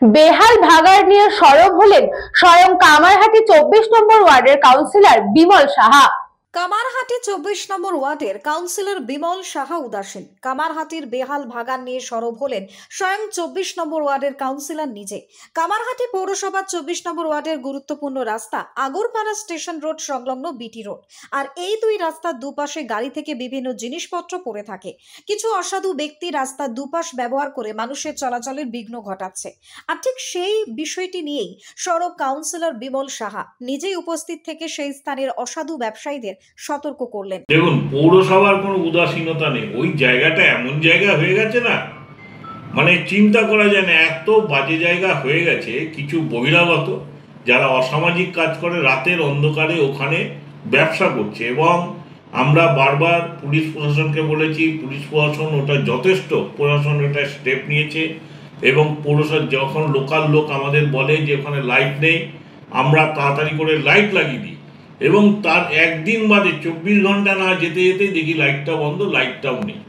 বেহাল ভাগাড় নিয়ে সরব হলেন স্বয়ং কামারহাটি 24 নম্বর ওয়ার্ডের কাউন্সিলর বিমল সাহা। কামারহাটি 24 নম্বর ওয়ার্ডের কাউন্সিলর বিমল সাহা উদাসীন। কামারহাটির বেহাল ভাগাড় নিয়ে সরব হলেন স্বয়ং 24 নম্বর ওয়ার্ডের কাউন্সিলর নিজে। কামারহাটি পৌরসভার 24 নম্বর ওয়ার্ডের গুরুত্বপূর্ণ রাস্তা আগরপাড়া স্টেশন রোড সংলগ্ন বিটি রোড। আর এই দুই রাস্তার দুপাশে গাড়ি থেকে বিভিন্ন জিনিসপত্র পড়ে থাকে। কিছু অসাধু ব্যক্তি রাস্তার দুপাশ ব্যবহার করে মানুষের চলাচলের বিঘ্ন ঘটাচ্ছে। আর ঠিক সেই বিষয়টি নিয়েই সরব কাউন্সিলর বিমল সাহা নিজেই উপস্থিত থেকে সেই স্থানের অসাধু ব্যবসায়ীদের সতর্ক করলেন। দেখুন, পৌরসভার কোনো উদাসীনতা নেই, ওই জায়গাটা এমন জায়গা হয়ে গেছে না, মানে চিন্তা করা যায় না, এত বাজে জায়গা হয়ে গেছে। কিছু বহিরাগত যারা অসামাজিক কাজ করে রাতের অন্ধকারে ওখানে ব্যবসা করছে, এবং আমরা বারবার পুলিশ প্রশাসনকে বলেছি, পুলিশ প্রশাসন ওটা যথেষ্ট, প্রশাসন ওটা স্টেপ নিয়েছে। এবং পৌরসভা যখন লোকাল লোক আমাদের বলে যে ওখানে লাইট নেই, আমরা তাড়াতাড়ি করে লাইট লাগিয়ে দিই, এবং তার একদিন বাদে 24 ঘন্টা না যেতে যেতেই দেখি লাইটটা বন্ধ, লাইটটাও নেই।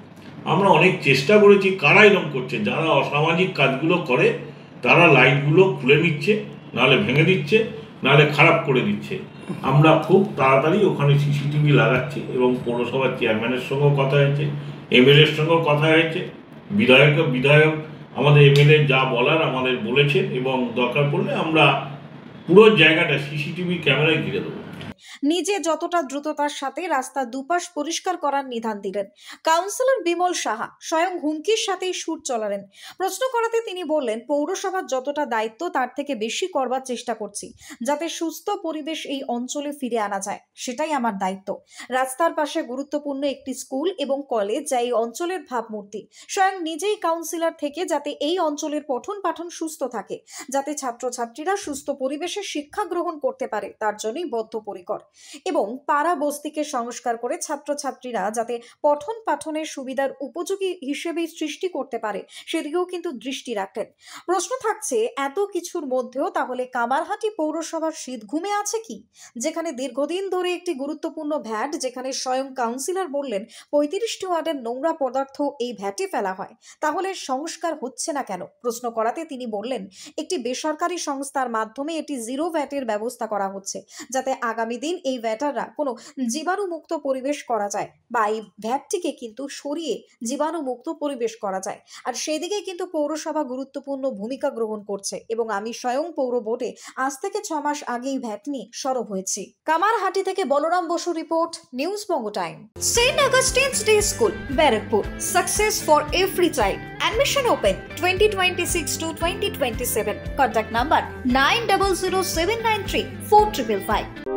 আমরা অনেক চেষ্টা করেছি, কারা এরকম করছে, যারা অসামাজিক কাজগুলো করে তারা লাইটগুলো খুলে নিচ্ছে, নাহলে ভেঙে দিচ্ছে, নাহলে খারাপ করে দিচ্ছে। আমরা খুব তাড়াতাড়ি ওখানে সিসিটিভি লাগাচ্ছি, এবং পৌরসভার চেয়ারম্যানের সঙ্গেও কথা হয়েছে, এমএলএর সঙ্গেও কথা হয়েছে, বিধায়ক আমাদের এমএলএ যা বলার আমাদের বলেছেন, এবং দরকার পড়লে আমরা পুরো জায়গাটা সিসিটিভি ক্যামেরায় ঘিরে দেবো। নিজে যতটা দ্রুততার সাথে রাস্তা দুপাশ পরিষ্কার করার নিধান দিলেন কাউন্সিলর বিমল সাহা। স্বয়ং হুমকির সাথেই সুর চলালেন। প্রশ্ন করাতে তিনি বললেন, পৌরসভার যতটা দায়িত্ব তার থেকে বেশি করবার চেষ্টা করছি, যাতে সুস্থ পরিবেশ এই অঞ্চলে ফিরে আনা যায়, সেটাই আমার দায়িত্ব। রাস্তার পাশে গুরুত্বপূর্ণ একটি স্কুল এবং কলেজ, যা এই অঞ্চলের ভাবমূর্তি। স্বয়ং নিজেই কাউন্সিলর থেকে যাতে এই অঞ্চলের পঠন পাঠন সুস্থ থাকে, যাতে ছাত্রছাত্রীরা সুস্থ পরিবেশে শিক্ষা গ্রহণ করতে পারে, তার জন্যই বদ্ধপরিকর। এবং পাড়া বস্তিকে সংস্কার করে ছাত্রছাত্রীরা যাতে পঠন পাঠনের সুবিধার উপযোগী হিসেবে সৃষ্টি করতে পারে, সেদিকেও কিন্তু দৃষ্টি রাখেন। প্রশ্ন থাকছে, এত কিছুর মধ্যেও তাহলে কামারহাটি পৌরসভার শীত ঘুমে আছে কি, যেখানে দীর্ঘদিন ধরে একটি গুরুত্বপূর্ণ ভ্যাট, যেখানে স্বয়ং কাউন্সিলর বললেন 35টি ওয়ার্ডের নোংরা পদার্থ এই ভ্যাটে ফেলা হয়, তাহলে সংস্কার হচ্ছে না কেন? প্রশ্ন করাতে তিনি বললেন, একটি বেসরকারি সংস্থার মাধ্যমে এটি জিরো ভ্যাটের ব্যবস্থা করা হচ্ছে, যাতে আগামী দিন এই ভ্যাটাররা কোনো জীবাণুমুক্ত পরিবেশ করা যায়, বা এই ভ্যাটটিকে কিন্তু সরিয়ে জীবাণুমুক্ত পরিবেশ করা যায়। আর সেদিকে কিন্তু পৌরসভা গুরুত্বপূর্ণ ভূমিকা গ্রহণ করছে, এবং আমি স্বয়ং পৌর বোর্ডে আজ থেকে 6 মাস আগেই ভ্যাট নিয়ে সরব হয়েছি। কামারহাটি থেকে Balaram Basu report, news Banga time. Saint Augustine's day school, Barrackpore, success for every child. Admission open 2026 to 2027. Contact number 900793 4555.